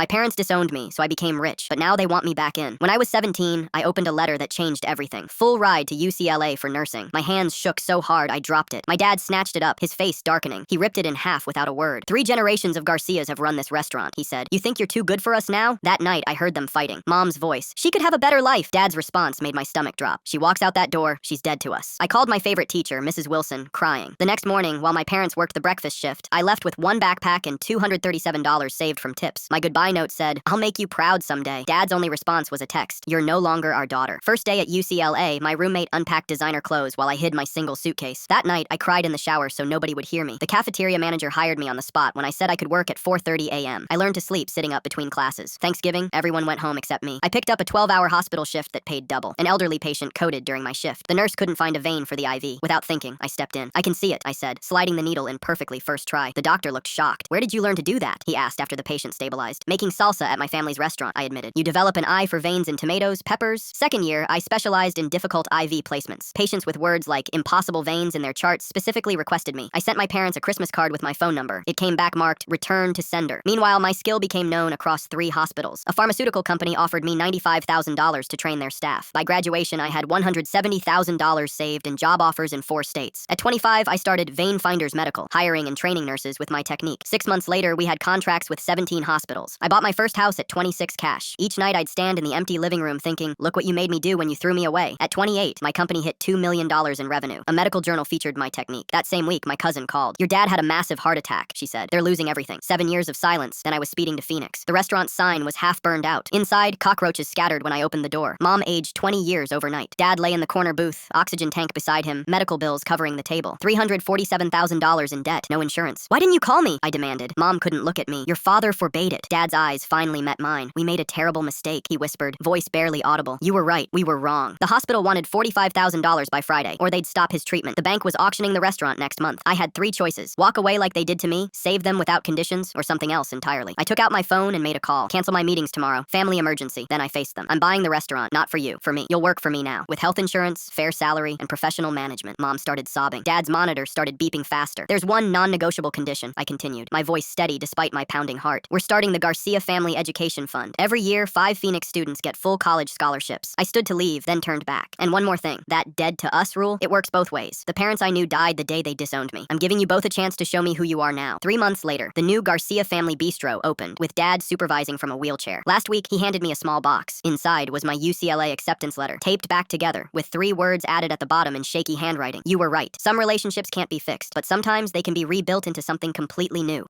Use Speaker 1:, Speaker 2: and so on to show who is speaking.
Speaker 1: My parents disowned me, so I became rich, but now they want me back in. When I was 17, I opened a letter that changed everything. Full ride to UCLA for nursing. My hands shook so hard I dropped it. My dad snatched it up, his face darkening. He ripped it in half without a word. 3 generations of Garcias have run this restaurant, he said. You think you're too good for us now? That night, I heard them fighting. Mom's voice. She could have a better life. Dad's response made my stomach drop. She walks out that door. She's dead to us. I called my favorite teacher, Mrs. Wilson, crying. The next morning, while my parents worked the breakfast shift, I left with 1 backpack and $237 saved from tips. My goodbye note said, I'll make you proud someday. Dad's only response was a text. You're no longer our daughter. First day at UCLA, my roommate unpacked designer clothes while I hid my single suitcase. That night, I cried in the shower so nobody would hear me. The cafeteria manager hired me on the spot when I said I could work at 4:30 a.m. I learned to sleep sitting up between classes. Thanksgiving, everyone went home except me. I picked up a 12-hour hospital shift that paid double. An elderly patient coded during my shift. The nurse couldn't find a vein for the IV. Without thinking, I stepped in. I can see it, I said, sliding the needle in perfectly first try. The doctor looked shocked. Where did you learn to do that? He asked after the patient stabilized. Making salsa at my family's restaurant, I admitted. You develop an eye for veins in tomatoes, peppers. Second year, I specialized in difficult IV placements. Patients with words like impossible veins in their charts specifically requested me. I sent my parents a Christmas card with my phone number. It came back marked return to sender. Meanwhile, my skill became known across 3 hospitals. A pharmaceutical company offered me $95,000 to train their staff. By graduation, I had $170,000 saved and job offers in 4 states. At 25, I started Vein Finders Medical, hiring and training nurses with my technique. 6 months later, we had contracts with 17 hospitals. I bought my first house at 26 cash. Each night, I'd stand in the empty living room thinking, look what you made me do when you threw me away. At 28, my company hit $2 million in revenue. A medical journal featured my technique. That same week, my cousin called. Your dad had a massive heart attack, she said. They're losing everything. 7 years of silence, then I was speeding to Phoenix. The restaurant's sign was half burned out. Inside, cockroaches scattered when I opened the door. Mom aged 20 years overnight. Dad lay in the corner booth, oxygen tank beside him, medical bills covering the table. $347,000 in debt, no insurance. Why didn't you call me? I demanded. Mom couldn't look at me. Your father forbade it. Dad's eyes finally met mine. We made a terrible mistake, he whispered, voice barely audible. You were right. We were wrong. The hospital wanted $45,000 by Friday, or they'd stop his treatment. The bank was auctioning the restaurant next month. I had 3 choices. Walk away like they did to me, save them without conditions, or something else entirely. I took out my phone and made a call. Cancel my meetings tomorrow. Family emergency. Then I faced them. I'm buying the restaurant, not for you, for me. You'll work for me now. With health insurance, fair salary, and professional management. Mom started sobbing. Dad's monitor started beeping faster. There's one non-negotiable condition, I continued, my voice steady despite my pounding heart. We're starting the Garcia Family Education Fund. Every year, 5 Phoenix students get full college scholarships. I stood to leave, then turned back. And one more thing, that dead to us rule, it works both ways. The parents I knew died the day they disowned me. I'm giving you both a chance to show me who you are now. 3 months later, the new Garcia Family Bistro opened, with Dad supervising from a wheelchair. Last week, he handed me a small box. Inside was my UCLA acceptance letter, taped back together, with 3 words added at the bottom in shaky handwriting. You were right. Some relationships can't be fixed, but sometimes they can be rebuilt into something completely new.